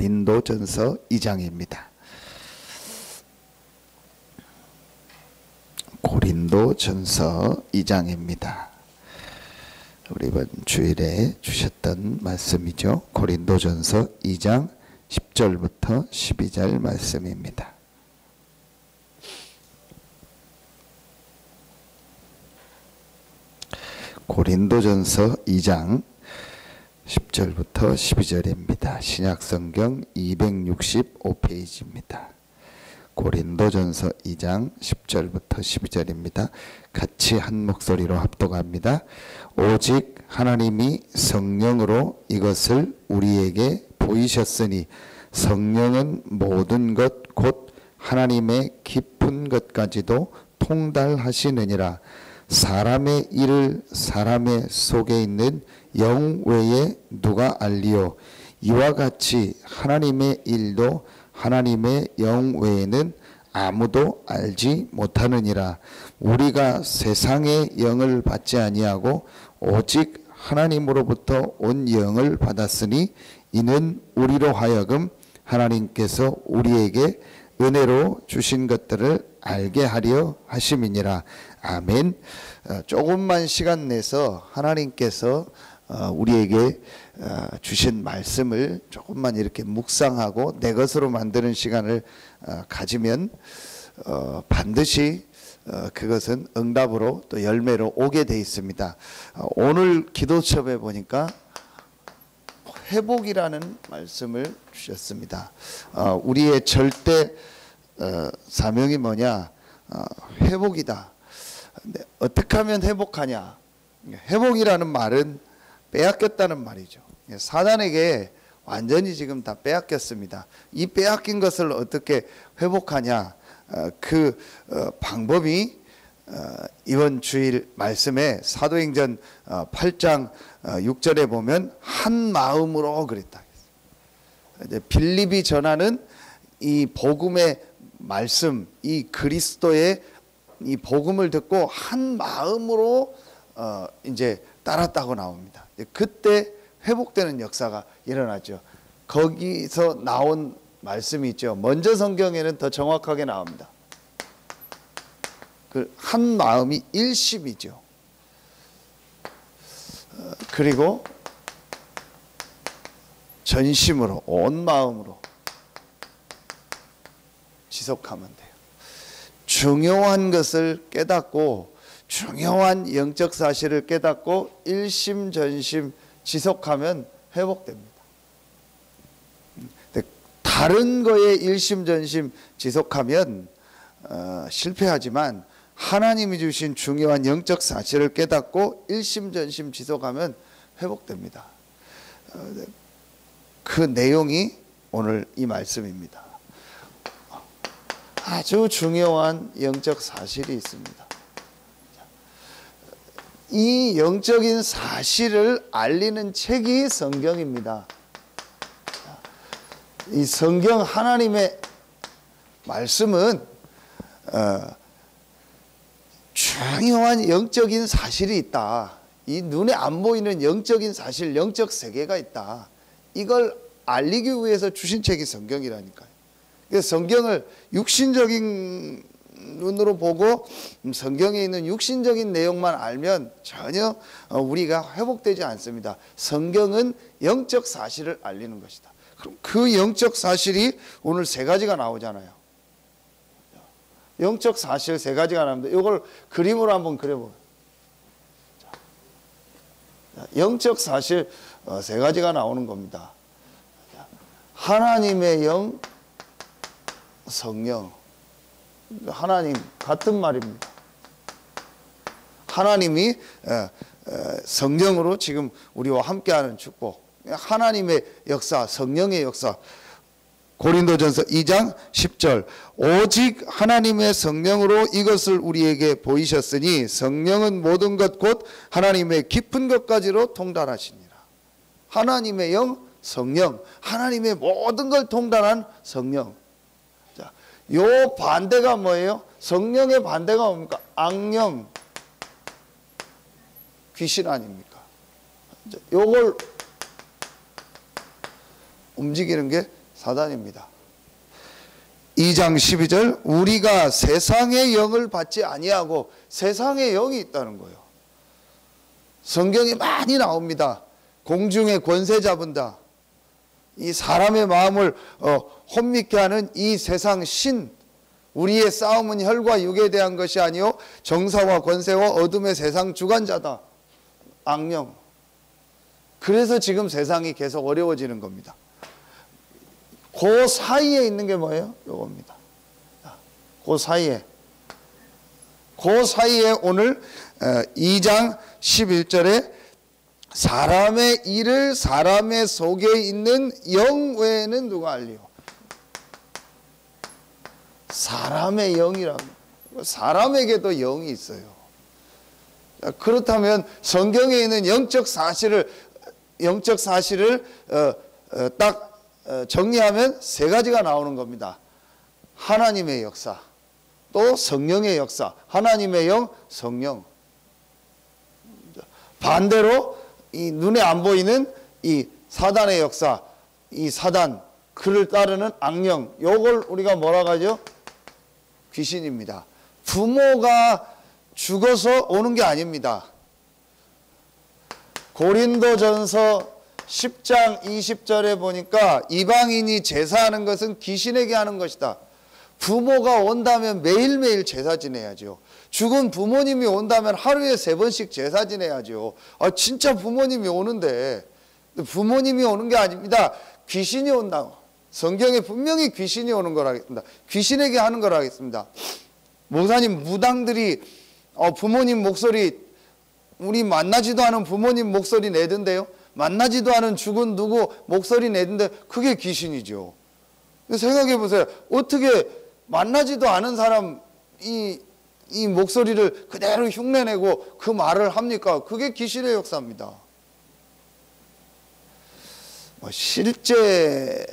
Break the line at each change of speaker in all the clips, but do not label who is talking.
고린도전서 2장입니다. 고린도전서 2장입니다. 우리 이번 주일에 주셨던 말씀이죠. 고린도전서 2장 10절부터 12절 말씀입니다. 고린도전서 2장 10절부터 12절입니다. 신약성경 265페이지입니다. 고린도전서 2장 10절부터 12절입니다. 같이 한 목소리로 합독합니다. 오직 하나님이 성령으로 이것을 우리에게 보이셨으니 성령은 모든 것 곧 하나님의 깊은 것까지도 통달하시느니라. 사람의 일을 사람의 속에 있는 영 외에 누가 알리요? 이와 같이 하나님의 일도 하나님의 영 외에는 아무도 알지 못하느니라. 우리가 세상의 영을 받지 아니하고 오직 하나님으로부터 온 영을 받았으니 이는 우리로 하여금 하나님께서 우리에게 은혜로 주신 것들을 알게 하려 하심이니라. 아멘. 조금만 시간 내서 하나님께서 우리에게 주신 말씀을 조금만 이렇게 묵상하고 내 것으로 만드는 시간을 가지면 반드시 그것은 응답으로 또 열매로 오게 돼 있습니다. 오늘 기도첩에 보니까 회복이라는 말씀을 주셨습니다. 우리의 절대 사명이 뭐냐? 회복이다. 어떻게 하면 회복하냐? 회복이라는 말은 빼앗겼다는 말이죠. 사단에게 완전히 지금 다 빼앗겼습니다. 이 빼앗긴 것을 어떻게 회복하냐? 그 방법이 이번 주일 말씀에 사도행전 8장 6절에 보면 한 마음으로 그랬다. 이제 빌립이 전하는 이 복음의 말씀, 이 그리스도의 이 복음을 듣고 한 마음으로 이제 따랐다고 나옵니다. 그때 회복되는 역사가 일어나죠. 거기서 나온 말씀이 있죠. 먼저 성경에는 더 정확하게 나옵니다. 그 한 마음이 일심이죠. 그리고 전심으로 온 마음으로 지속하면 돼요. 중요한 것을 깨닫고 중요한 영적 사실을 깨닫고 일심전심 지속하면 회복됩니다. 다른 거에 일심전심 지속하면 실패하지만 하나님이 주신 중요한 영적 사실을 깨닫고 일심전심 지속하면 회복됩니다. 그 내용이 오늘 이 말씀입니다. 아주 중요한 영적 사실이 있습니다. 이 영적인 사실을 알리는 책이 성경입니다. 이 성경 하나님의 말씀은 중요한 영적인 사실이 있다. 이 눈에 안 보이는 영적인 사실, 영적 세계가 있다. 이걸 알리기 위해서 주신 책이 성경이라니까요. 그래서 성경을 육신적인 눈으로 보고 성경에 있는 육신적인 내용만 알면 전혀 우리가 회복되지 않습니다. 성경은 영적 사실을 알리는 것이다. 그럼 그 영적 사실이 오늘 세 가지가 나오잖아요. 영적 사실 세 가지가 나옵니다. 이걸 그림으로 한번 그려보세요. 영적 사실 세 가지가 나오는 겁니다. 하나님의 영, 성령. 하나님 같은 말입니다. 하나님이 성령으로 지금 우리와 함께하는 축복, 하나님의 역사, 성령의 역사. 고린도전서 2장 10절 오직 하나님의 성령으로 이것을 우리에게 보이셨으니 성령은 모든 것 곧 하나님의 깊은 것까지로 통달하시니라. 하나님의 영, 성령, 하나님의 모든 걸 통달한 성령. 자, 요 반대가 뭐예요? 성령의 반대가 뭡니까? 악령, 귀신 아닙니까? 요걸 움직이는 게 사단입니다. 2장 12절 우리가 세상의 영을 받지 아니하고 세상의 영이 있다는 거예요. 성경에 많이 나옵니다. 공중의 권세 잡은다. 이 사람의 마음을 혼미케 하는 이 세상 신, 우리의 싸움은 혈과 육에 대한 것이 아니요 정사와 권세와 어둠의 세상 주관자다. 악령. 그래서 지금 세상이 계속 어려워지는 겁니다. 그 사이에 있는 게 뭐예요? 요겁니다. 그 사이에 오늘 2장 11절에 사람의 일을 사람의 속에 있는 영 외에는 누가 알리요? 사람의 영이라고. 사람에게도 영이 있어요. 그렇다면 성경에 있는 영적 사실을 딱 정리하면 세 가지가 나오는 겁니다. 하나님의 역사, 또 성령의 역사, 하나님의 영, 성령. 반대로 이 눈에 안 보이는 이 사단의 역사, 이 사단, 그를 따르는 악령, 요걸 우리가 뭐라고 하죠? 귀신입니다. 부모가 죽어서 오는 게 아닙니다. 고린도전서 10장 20절에 보니까 이방인이 제사하는 것은 귀신에게 하는 것이다. 부모가 온다면 매일매일 제사 지내야죠. 죽은 부모님이 온다면 하루에 3번씩 제사 지내야죠. 진짜 부모님이 오는데 부모님이 오는 게 아닙니다. 귀신이 온다고. 성경에 분명히 귀신이 오는 거라 하겠습니다. 귀신에게 하는 거라 하겠습니다. 목사님, 무당들이 부모님 목소리, 우리 만나지도 않은 부모님 목소리 내던데요. 만나지도 않은 죽은 누구 목소리 내던데 그게 귀신이죠. 생각해 보세요. 어떻게 만나지도 않은 사람 이 목소리를 그대로 흉내내고 그 말을 합니까? 그게 귀신의 역사입니다. 실제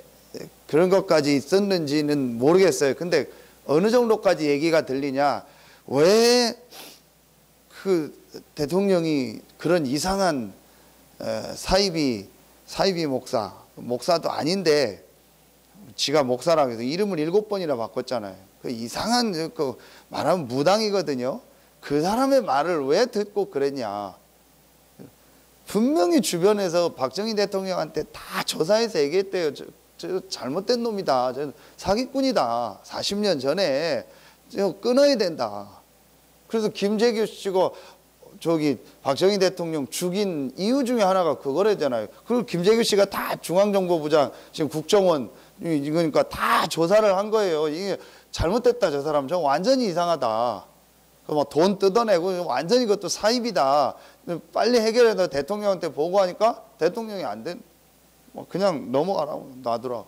그런 것까지 있었는지는 모르겠어요. 근데 어느 정도까지 얘기가 들리냐? 왜 그 대통령이 그런 이상한 사이비 목사도 아닌데 지가 목사라고 해서 이름을 7번이나 바꿨잖아요. 그 이상한 그 말하면 무당이거든요. 그 사람의 말을 왜 듣고 그랬냐? 분명히 주변에서 박정희 대통령한테 다 조사해서 얘기했대요. 저 잘못된 놈이다. 저 사기꾼이다. 40년 전에 저 끊어야 된다. 그래서 김재규 씨가 박정희 대통령 죽인 이유 중에 하나가 그거래잖아요. 그리고 김재규 씨가 다 중앙정보부장, 지금 국정원, 그러니까 다 조사를 한 거예요. 이게 잘못됐다, 저 사람. 저 완전히 이상하다. 돈 뜯어내고 완전히 그것도 사입이다. 빨리 해결해서 대통령한테 보고하니까 대통령이 안 된, 그냥 넘어가라고 놔두라.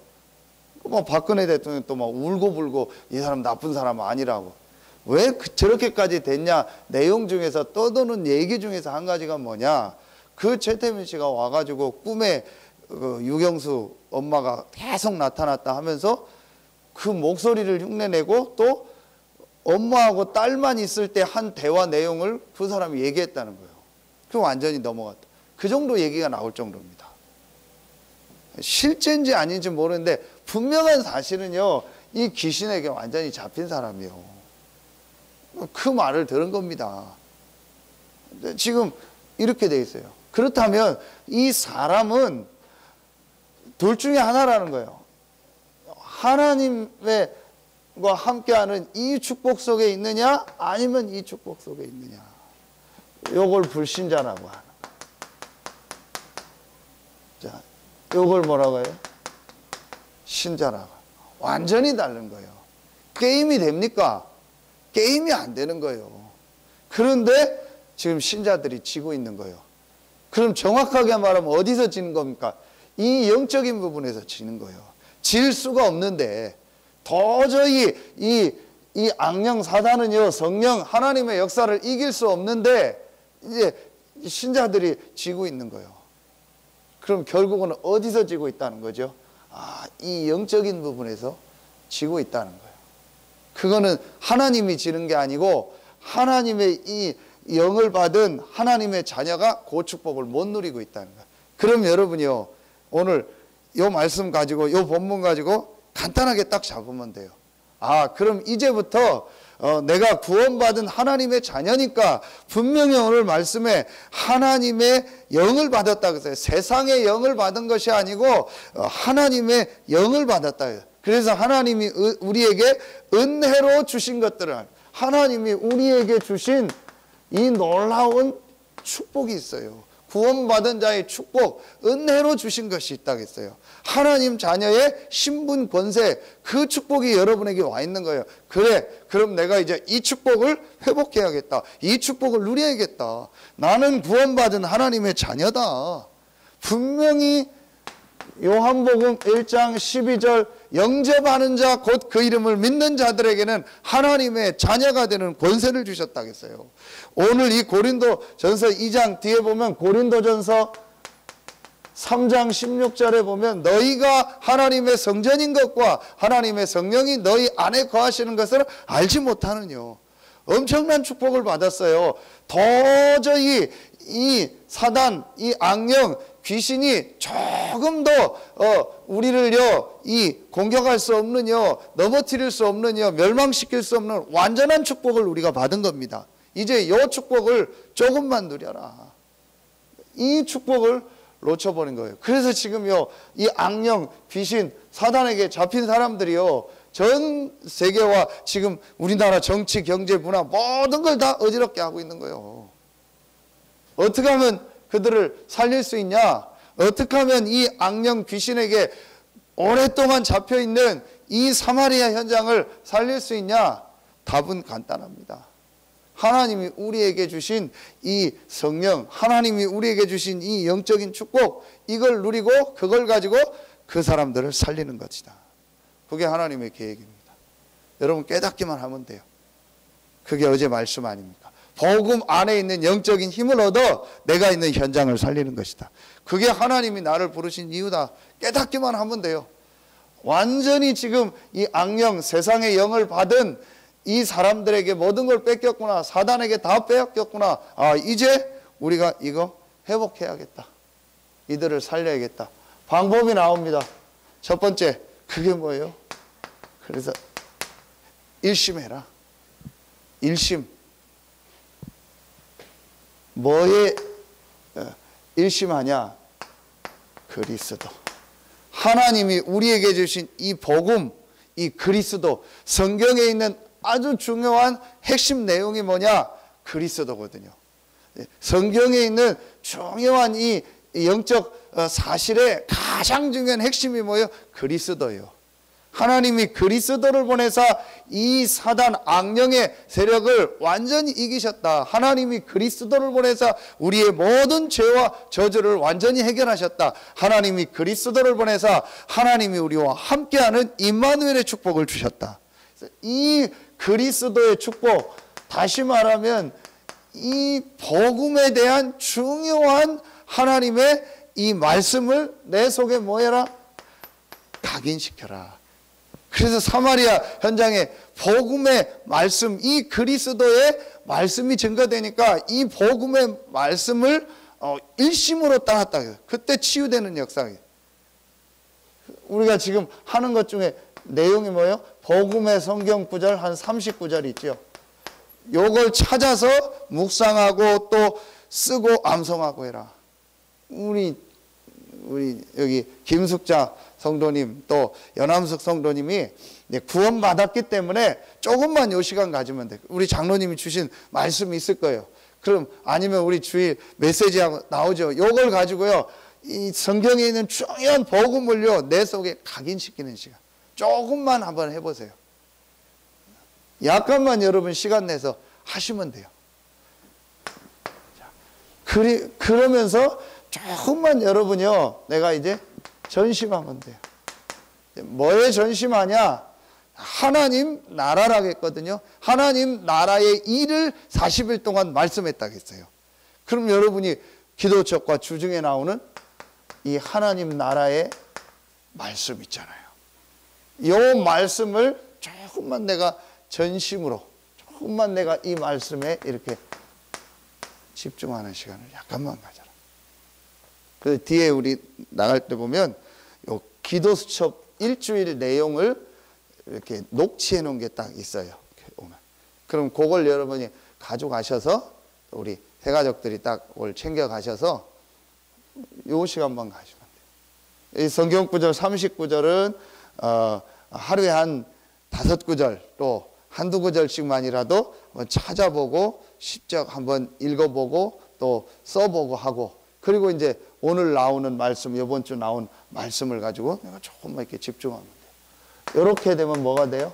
박근혜 대통령 또 울고불고 이 사람 나쁜 사람 아니라고. 왜 저렇게까지 됐냐? 내용 중에서 떠도는 얘기 중에서 한 가지가 뭐냐? 그 최태민 씨가 와가지고 꿈에 유경수 엄마가 계속 나타났다 하면서 그 목소리를 흉내내고 또 엄마하고 딸만 있을 때 한 대화 내용을 그 사람이 얘기했다는 거예요. 그 완전히 넘어갔다. 그 정도 얘기가 나올 정도입니다. 실제인지 아닌지 모르는데 분명한 사실은요, 이 귀신에게 완전히 잡힌 사람이에요. 그 말을 들은 겁니다. 지금 이렇게 돼 있어요. 그렇다면 이 사람은 둘 중에 하나라는 거예요. 하나님과 함께하는 이 축복 속에 있느냐, 아니면 이 축복 속에 있느냐. 요걸 불신자라고 하는 거예요. 자, 요걸 뭐라고 해요? 신자라고. 완전히 다른 거예요. 게임이 됩니까? 게임이 안 되는 거예요. 그런데 지금 신자들이 지고 있는 거예요. 그럼 정확하게 말하면 어디서 지는 겁니까? 이 영적인 부분에서 지는 거예요. 질 수가 없는데 도저히 이 악령 사단은요, 성령 하나님의 역사를 이길 수 없는데 이제 신자들이 지고 있는 거예요. 그럼 결국은 어디서 지고 있다는 거죠? 이 영적인 부분에서 지고 있다는 거예요. 그거는 하나님이 지는 게 아니고 하나님의 이 영을 받은 하나님의 자녀가 그 축복을 못 누리고 있다는 거예요. 그럼 여러분이요, 오늘 요 말씀 가지고 요 본문 가지고 간단하게 딱 잡으면 돼요. 그럼 이제부터 내가 구원받은 하나님의 자녀니까 분명히 오늘 말씀에 하나님의 영을 받았다 그랬어요. 세상의 영을 받은 것이 아니고 하나님의 영을 받았다. 그래서 하나님이 우리에게 은혜로 주신 것들을, 하나님이 우리에게 주신 이 놀라운 축복이 있어요. 구원받은 자의 축복, 은혜로 주신 것이 있다고 했어요. 하나님 자녀의 신분, 권세, 그 축복이 여러분에게 와 있는 거예요. 그래, 그럼 내가 이제 이 축복을 회복해야겠다. 이 축복을 누려야겠다. 나는 구원받은 하나님의 자녀다. 분명히 요한복음 1장 12절 영접하는 자 곧 그 이름을 믿는 자들에게는 하나님의 자녀가 되는 권세를 주셨다고 했어요. 오늘 이 고린도전서 2장 뒤에 보면 고린도전서 3장 16절에 보면 너희가 하나님의 성전인 것과 하나님의 성령이 너희 안에 거하시는 것을 알지 못하느뇨. 엄청난 축복을 받았어요. 도저히 이 사단, 이 악령, 귀신이 조금 더 우리를요 이 공격할 수 없느냐, 넘어뜨릴 수 없느냐, 멸망시킬 수 없는 완전한 축복을 우리가 받은 겁니다. 이제 이 축복을 조금만 누려라. 이 축복을 놓쳐버린 거예요. 그래서 지금요 이 악령, 귀신, 사단에게 잡힌 사람들이요 전 세계와 지금 우리나라 정치, 경제, 문화 모든 걸 다 어지럽게 하고 있는 거예요. 어떻게 하면 그들을 살릴 수 있냐? 어떻게 하면 이 악령 귀신에게 오랫동안 잡혀있는 이 사마리아 현장을 살릴 수 있냐? 답은 간단합니다. 하나님이 우리에게 주신 이 성령, 하나님이 우리에게 주신 이 영적인 축복, 이걸 누리고 그걸 가지고 그 사람들을 살리는 것이다. 그게 하나님의 계획입니다. 여러분 깨닫기만 하면 돼요. 그게 어제 말씀 아닙니까? 복음 안에 있는 영적인 힘을 얻어 내가 있는 현장을 살리는 것이다. 그게 하나님이 나를 부르신 이유다. 깨닫기만 하면 돼요. 완전히 지금 이 악령, 세상의 영을 받은 이 사람들에게 모든 걸 뺏겼구나. 사단에게 다 빼앗겼구나. 이제 우리가 이거 회복해야겠다. 이들을 살려야겠다. 방법이 나옵니다. 첫 번째, 그게 뭐예요? 그래서 일심해라. 일심. 뭐에 일심하냐? 그리스도. 하나님이 우리에게 주신 이 복음, 이 그리스도, 성경에 있는 아주 중요한 핵심 내용이 뭐냐? 그리스도거든요. 성경에 있는 중요한 이 영적 사실의 가장 중요한 핵심이 뭐예요? 그리스도예요. 하나님이 그리스도를 보내사 이 사단 악령의 세력을 완전히 이기셨다. 하나님이 그리스도를 보내사 우리의 모든 죄와 저주를 완전히 해결하셨다. 하나님이 그리스도를 보내사 하나님이 우리와 함께하는 임마누엘의 축복을 주셨다. 이 그리스도의 축복, 다시 말하면 이 복음에 대한 중요한 하나님의 이 말씀을 내 속에 뭐해라? 각인시켜라. 그래서 사마리아 현장에 복음의 말씀, 이 그리스도의 말씀이 증거되니까 이 복음의 말씀을 일심으로 따랐다. 그때 치유되는 역사예요. 우리가 지금 하는 것 중에 내용이 뭐예요? 복음의 성경 구절 한 39절 있죠. 요걸 찾아서 묵상하고 또 쓰고 암송하고 해라. 우리 여기 김숙자 성도님 또 연암숙 성도님이 구원받았기 때문에 조금만 요 시간 가지면 돼요. 우리 장로님이 주신 말씀이 있을 거예요. 그럼 아니면 우리 주일 메시지하고 나오죠. 요걸 가지고요. 이 성경에 있는 중요한 복음을요 내 속에 각인시키는 시간. 조금만 한번 해보세요. 약간만 여러분 시간 내서 하시면 돼요. 그러면서 조금만 여러분이요 내가 이제 전심하면 돼요. 뭐에 전심하냐? 하나님 나라라겠거든요. 하나님 나라의 일을 40일 동안 말씀했다고 했어요. 그럼 여러분이 기도책과 주중에 나오는 이 하나님 나라의 말씀 있잖아요. 이 말씀을 조금만 내가 전심으로, 조금만 내가 이 말씀에 이렇게 집중하는 시간을 약간만 가져라. 그 뒤에 우리 나갈 때 보면 요 기도 수첩 일주일 내용을 이렇게 녹취해 놓은 게 딱 있어요. 이렇게 오면. 그럼 그걸 여러분이 가져가셔서 우리 대가족들이 딱 그걸 챙겨 가셔서 요 시간만 가시면 돼요. 이 성경 구절 30구절은 하루에 한 5구절 또 한두 구절씩만이라도 찾아보고 십적 한번 읽어보고 또 써보고 하고, 그리고 이제 오늘 나오는 말씀, 이번 주 나온 말씀을 가지고 내가 조금만 이렇게 집중하면 돼요. 이렇게 되면 뭐가 돼요?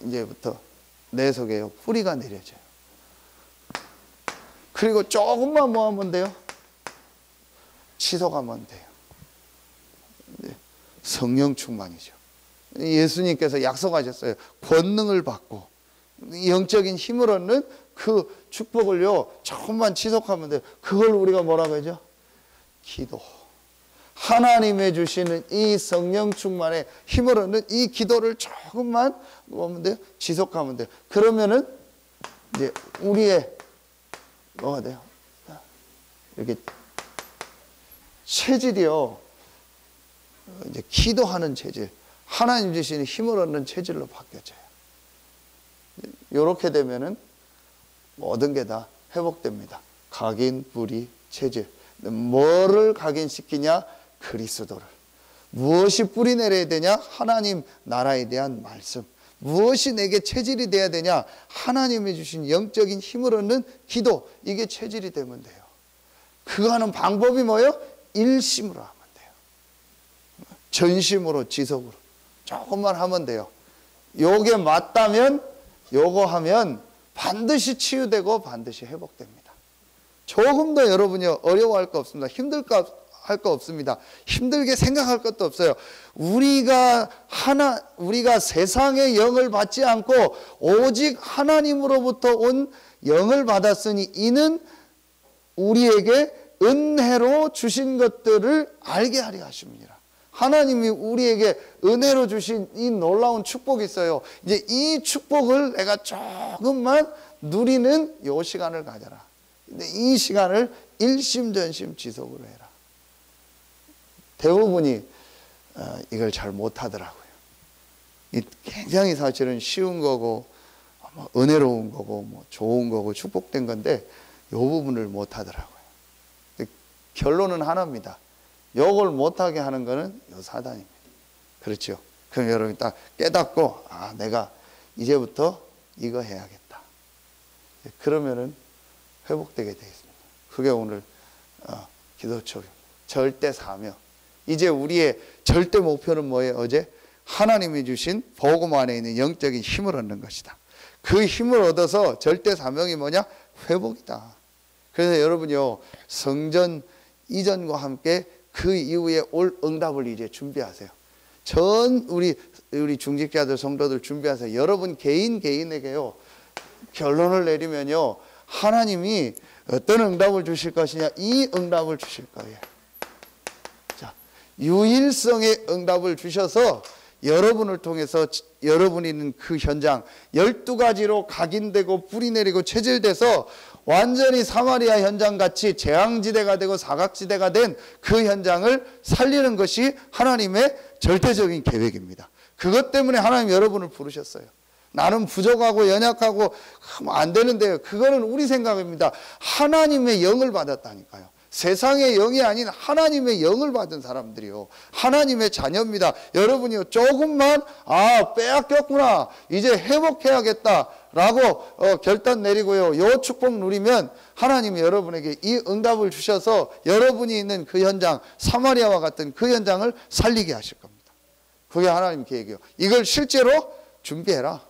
이제부터 내 속에 뿌리가 내려져요. 그리고 조금만 뭐 하면 돼요? 지속하면 돼요. 성령 충만이죠. 예수님께서 약속하셨어요. 권능을 받고 영적인 힘을 얻는 그 축복을요, 조금만 지속하면 돼요. 그걸 우리가 뭐라고 하죠? 기도. 하나님의 주시는 이 성령 충만의 힘을 얻는 이 기도를 조금만 뭐하면 돼요? 지속하면 돼요. 그러면은 이제 우리의 뭐가 돼요? 이렇게 체질이요, 이제 기도하는 체질, 하나님 주시는 힘을 얻는 체질로 바뀌어져요. 이렇게 되면은 모든 게 다 회복됩니다. 각인, 불의, 체질. 뭐를 각인시키냐? 그리스도를. 무엇이 뿌리 내려야 되냐? 하나님 나라에 대한 말씀. 무엇이 내게 체질이 돼야 되냐? 하나님이 주신 영적인 힘을 얻는 기도. 이게 체질이 되면 돼요. 그거 하는 방법이 뭐예요? 일심으로 하면 돼요. 전심으로, 지속으로. 조금만 하면 돼요. 요게 맞다면, 요거 하면 반드시 치유되고 반드시 회복됩니다. 조금 더 여러분이 어려워할 거 없습니다. 할 거 없습니다. 힘들게 생각할 것도 없어요. 우리가 세상의 영을 받지 않고 오직 하나님으로부터 온 영을 받았으니 이는 우리에게 은혜로 주신 것들을 알게 하려 하십니다. 하나님이 우리에게 은혜로 주신 이 놀라운 축복이 있어요. 이제 이 축복을 내가 조금만 누리는 요 시간을 가져라. 근데 이 시간을 일심전심 지속으로 해라. 대부분이 이걸 잘 못하더라고요. 굉장히 사실은 쉬운 거고 은혜로운 거고 좋은 거고 축복된 건데 이 부분을 못하더라고요. 결론은 하나입니다. 요걸 못하게 하는 거는 요 사단입니다. 그렇죠? 그럼 여러분이 딱 깨닫고 내가 이제부터 이거 해야겠다. 그러면은 회복되게 되어 있습니다. 그게 오늘 기도촉입니다. 절대 사명. 이제 우리의 절대 목표는 뭐예요? 어제 하나님이 주신 복음 안에 있는 영적인 힘을 얻는 것이다. 그 힘을 얻어서 절대 사명이 뭐냐? 회복이다. 그래서 여러분요, 성전 이전과 함께 그 이후에 올 응답을 이제 준비하세요. 전 우리 중직자들, 성도들 준비하세요. 여러분 개인에게요, 결론을 내리면요, 하나님이 어떤 응답을 주실 것이냐? 이 응답을 주실 거예요. 자, 유일성의 응답을 주셔서 여러분을 통해서 여러분이 있는 그 현장 12가지로 각인되고 뿌리 내리고 체질돼서 완전히 사마리아 현장같이 재앙지대가 되고 사각지대가 된 그 현장을 살리는 것이 하나님의 절대적인 계획입니다. 그것 때문에 하나님 여러분을 부르셨어요. 나는 부족하고 연약하고 안 되는데요. 그거는 우리 생각입니다. 하나님의 영을 받았다니까요. 세상의 영이 아닌 하나님의 영을 받은 사람들이요, 하나님의 자녀입니다. 여러분이요, 조금만 빼앗겼구나, 이제 회복해야겠다라고 결단 내리고요, 요 축복 누리면 하나님이 여러분에게 이 응답을 주셔서 여러분이 있는 그 현장, 사마리아와 같은 그 현장을 살리게 하실 겁니다. 그게 하나님 계획이에요. 이걸 실제로 준비해라.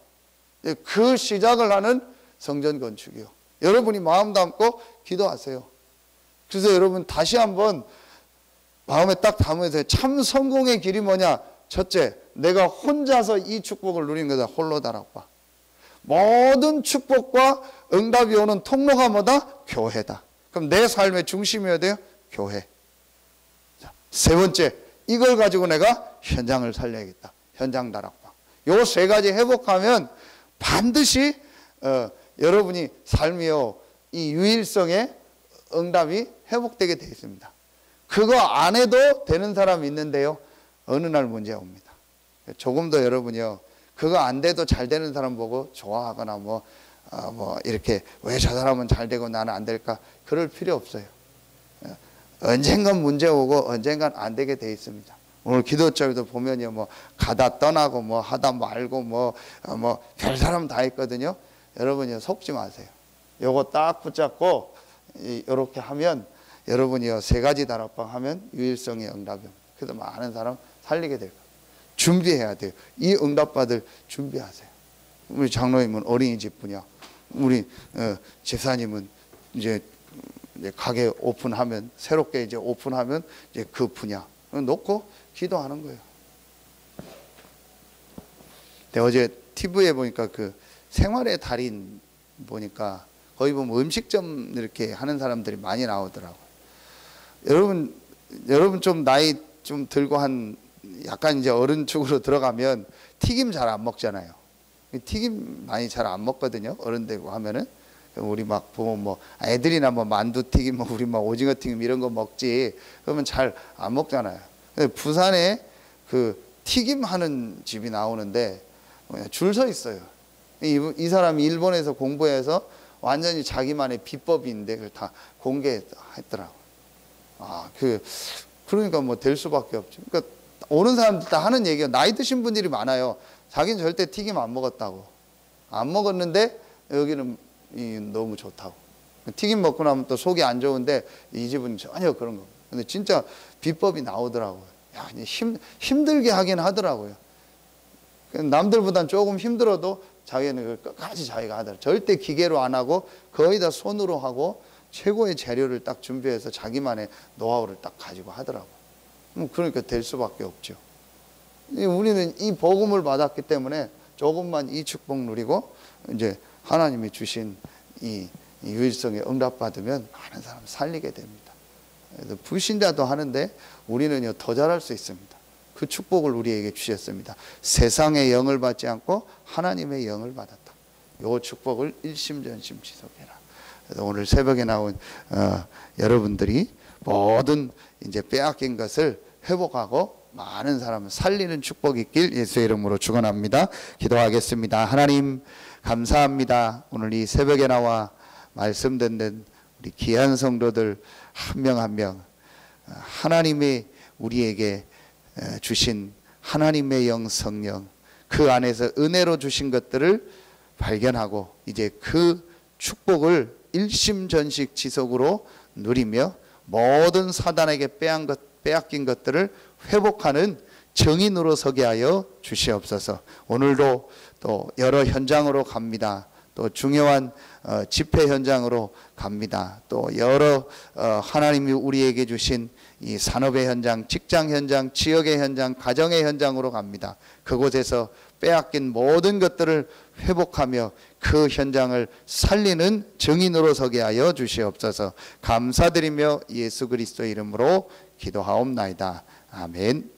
그 시작을 하는 성전 건축이요. 여러분이 마음 담고 기도하세요. 그래서 여러분 다시 한번 마음에 딱 담으세요. 참 성공의 길이 뭐냐? 첫째, 내가 혼자서 이 축복을 누린 거다. 홀로 다락바. 모든 축복과 응답이 오는 통로가 뭐다? 교회다. 그럼 내 삶의 중심이어야 돼요? 교회. 자, 세 번째, 이걸 가지고 내가 현장을 살려야겠다. 현장 다락방. 요 세 가지 회복하면 반드시 여러분이 삶이요, 이 유일성의 응답이 회복되게 되어 있습니다. 그거 안 해도 되는 사람이 있는데요, 어느 날 문제가 옵니다. 조금 더 여러분이요, 그거 안 돼도 잘 되는 사람 보고 좋아하거나 뭐 이렇게 왜 저 사람은 잘 되고 나는 안 될까, 그럴 필요 없어요. 언젠간 문제 오고 언젠간 안 되게 돼 있습니다. 오늘 기도절도 보면요, 뭐 가다 떠나고 뭐 하다 말고 뭐 별 사람 다 있거든요. 여러분이요, 속지 마세요. 요거 딱 붙잡고 이렇게 하면 여러분이요, 세 가지 다락방 하면 유일성의 응답입니다. 그래서 많은 사람 살리게 될 거예요. 준비해야 돼요. 이 응답받을 준비하세요. 우리 장로님은 어린이집 분야, 우리 집사님은 이제 가게 오픈하면, 새롭게 이제 오픈하면 이제 그 분야 놓고 기도하는 거예요. 근데 어제 TV에 보니까 그 생활의 달인 보니까 거기 보면 음식점 이렇게 하는 사람들이 많이 나오더라고요. 여러분 좀 나이 좀 들고 한 약간 이제 어른 쪽으로 들어가면 튀김 잘 안 먹잖아요. 튀김 많이 잘 안 먹거든요, 어른 되고 하면은. 우리 막 보면 뭐 애들이나 뭐 만두 튀김, 뭐 우리 막 오징어 튀김 이런 거 먹지, 그러면 잘 안 먹잖아요. 부산에 그 튀김 하는 집이 나오는데 줄 서 있어요. 이 사람이 일본에서 공부해서 완전히 자기만의 비법이 있는데 그걸 다 공개했더라고요. 그러니까 뭐 될 수밖에 없죠. 그러니까 오는 사람들 다 하는 얘기가, 나이 드신 분들이 많아요. 자기는 절대 튀김 안 먹었다고. 안 먹었는데 여기는 너무 좋다고. 튀김 먹고 나면 또 속이 안 좋은데 이 집은 전혀 그런 거. 근데 진짜 비법이 나오더라고요. 야, 힘들게 하긴 하더라고요. 남들보단 조금 힘들어도 자기는 끝까지 자기가 하더라고요. 절대 기계로 안 하고 거의 다 손으로 하고 최고의 재료를 딱 준비해서 자기만의 노하우를 딱 가지고 하더라고요. 그러니까 될 수밖에 없죠. 우리는 이 복음을 받았기 때문에 조금만 이 축복 누리고 이제 하나님이 주신 이 유일성의 응답 받으면 많은 사람 살리게 됩니다. 불신자도 하는데 우리는요, 더 잘할 수 있습니다. 그 축복을 우리에게 주셨습니다. 세상의 영을 받지 않고 하나님의 영을 받았다. 요 축복을 일심전심 지속해라. 그래서 오늘 새벽에 나온 여러분들이 모든 이제 빼앗긴 것을 회복하고 많은 사람을 살리는 축복이 있길 예수의 이름으로 축원합니다. 기도하겠습니다. 하나님 감사합니다. 오늘 이 새벽에 나와 말씀 듣는 우리 귀한 성도들 한 명 한 명, 하나님이 우리에게 주신 하나님의 영 성령, 그 안에서 은혜로 주신 것들을 발견하고 이제 그 축복을 일심전식 지속으로 누리며 모든 사단에게 빼앗긴 것들을 회복하는 정인으로 서게 하여 주시옵소서. 오늘도 또 여러 현장으로 갑니다. 또 중요한 집회 현장으로 갑니다. 또 여러 하나님이 우리에게 주신 이 산업의 현장, 직장 현장, 지역의 현장, 가정의 현장으로 갑니다. 그곳에서 빼앗긴 모든 것들을 회복하며 그 현장을 살리는 증인으로 서게 하여 주시옵소서. 감사드리며 예수 그리스도의 이름으로 기도하옵나이다. 아멘.